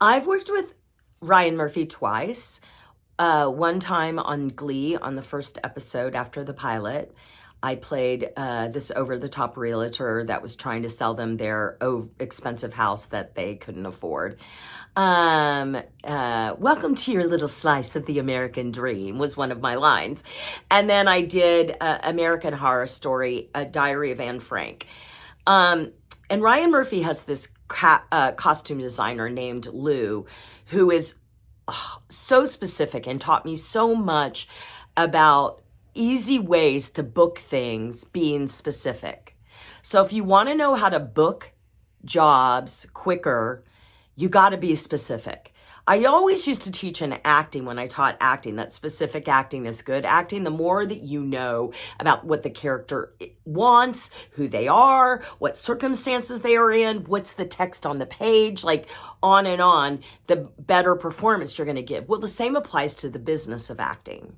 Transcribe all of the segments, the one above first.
I've worked with Ryan Murphy twice. One time on Glee on the first episode after the pilot. I played this over-the-top realtor that was trying to sell them their expensive house that they couldn't afford. Welcome to your little slice of the American dream was one of my lines. And then I did American Horror Story, A Diary of Anne Frank. And Ryan Murphy has this costume designer named Lou, who is so specific and taught me so much about easy ways to book things being specific. So if you want to know how to book jobs quicker, you got to be specific. I always used to teach in acting when I taught acting that specific acting is good acting. The more that you know about what the character wants, who they are, what circumstances they are in, what's the text on the page, like on and on, the better performance you're going to give. Well, the same applies to the business of acting.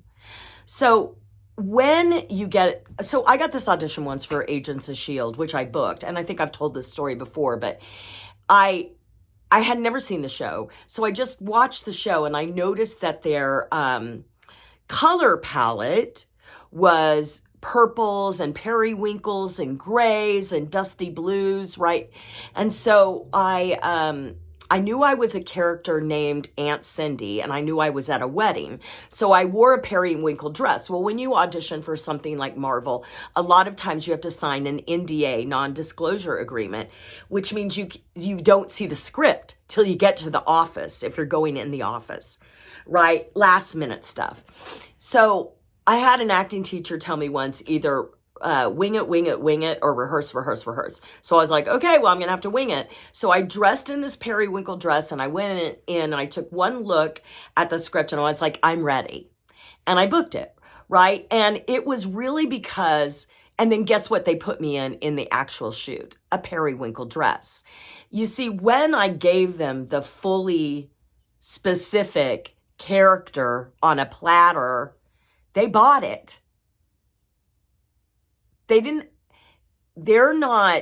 So I got this audition once for Agents of S.H.I.E.L.D., which I booked, and I think I've told this story before, but I had never seen the show, so I just watched the show, and I noticed that their color palette was purples and periwinkles and grays and dusty blues, right? And so I knew I was a character named Aunt Cindy, and I knew I was at a wedding. So I wore a periwinkle dress. Well, when you audition for something like Marvel, a lot of times you have to sign an NDA, non-disclosure agreement, which means you don't see the script till you get to the office, if you're going in the office, right? Last minute stuff. So I had an acting teacher tell me once, either wing it, or rehearse. So I was like, okay, well, I'm going to have to wing it. So I dressed in this periwinkle dress, and I went in and I took one look at the script, and I was like, I'm ready. And I booked it, right? And it was really because, and then guess what they put me in the actual shoot? A periwinkle dress. You see, when I gave them the fully specific character on a platter, they bought it.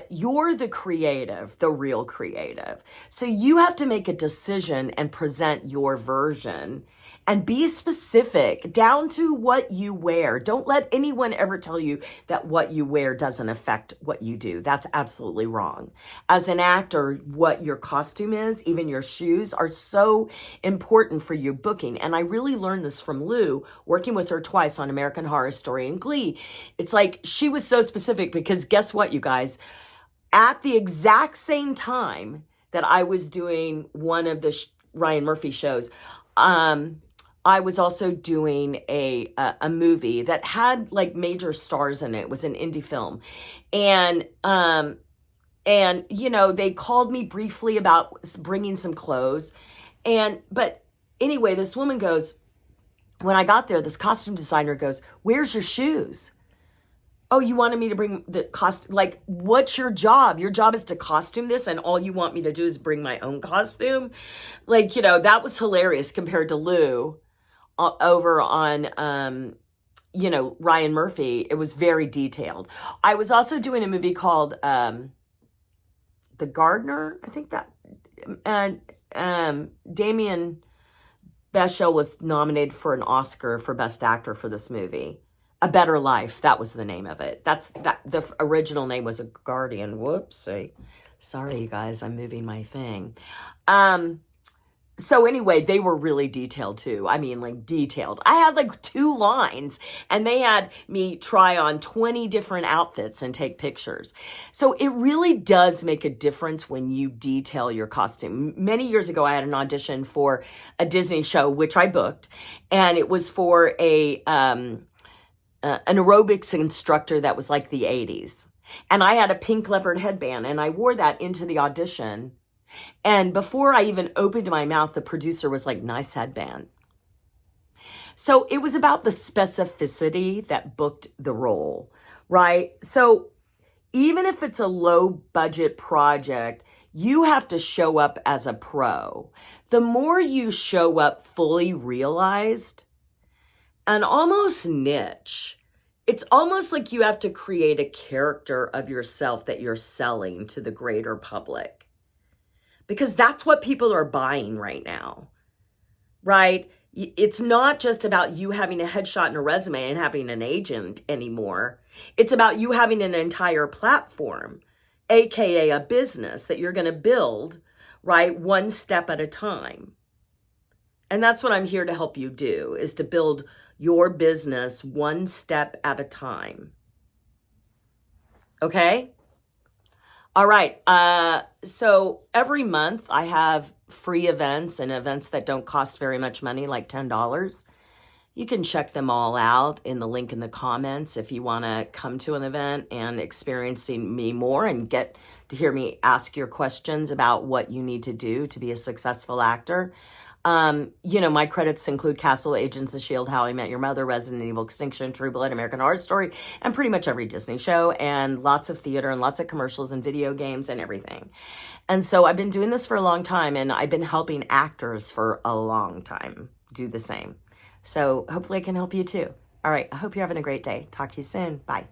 You're the creative, the real creative. So you have to make a decision and present your version and be specific down to what you wear. Don't let anyone ever tell you that what you wear doesn't affect what you do. That's absolutely wrong. As an actor, what your costume is, even your shoes, are so important for your booking. And I really learned this from Lou, working with her twice on American Horror Story and Glee. It's like she was so specific because guess what, you guys? At the exact same time that I was doing one of the Ryan Murphy shows, I was also doing a movie that had like major stars in it. It was an indie film. And you know, they called me briefly about bringing some clothes. But anyway, this woman goes, when I got there, this costume designer goes, "Where's your shoes?" "Oh, you wanted me to bring the costume? Like, what's your job? Your job is to costume this, and all you want me to do is bring my own costume?" Like, you know, that was hilarious compared to Lou over on, you know, Ryan Murphy. It was very detailed. I was also doing a movie called The Gardener. I think that, and Damien Bechtel was nominated for an Oscar for Best Actor for this movie. A Better Life, that was the name of it. The original name was A Guardian. Whoopsie. Sorry, you guys, I'm moving my thing. So anyway, they were really detailed too. I mean, like detailed. I had like 2 lines, and they had me try on 20 different outfits and take pictures. So it really does make a difference when you detail your costume. Many years ago, I had an audition for a Disney show, which I booked, and it was for an aerobics instructor that was like the 80s. And I had a pink leopard headband, and I wore that into the audition. And before I even opened my mouth, the producer was like, "Nice headband." So it was about the specificity that booked the role, right? So even if it's a low budget project, you have to show up as a pro. The more you show up fully realized and almost niche, it's almost like you have to create a character of yourself that you're selling to the greater public. because that's what people are buying right now, right? It's not just about you having a headshot and a resume and having an agent anymore. It's about you having an entire platform, AKA a business that you're going to build, right? One step at a time. And that's what I'm here to help you do, is to build your business one step at a time. Okay? All right. So every month I have free events and events that don't cost very much money, like $10. You can check them all out in the link in the comments if you want to come to an event and experiencing me more and get to hear me ask your questions about what you need to do to be a successful actor. My credits include Castle, Agents of S.H.I.E.L.D., How I Met Your Mother, Resident Evil, Extinction, True Blood, American Horror Story, and pretty much every Disney show, and lots of theater and lots of commercials and video games and everything. And so I've been doing this for a long time, and I've been helping actors for a long time do the same. So hopefully I can help you too. All right. I hope you're having a great day. Talk to you soon. Bye.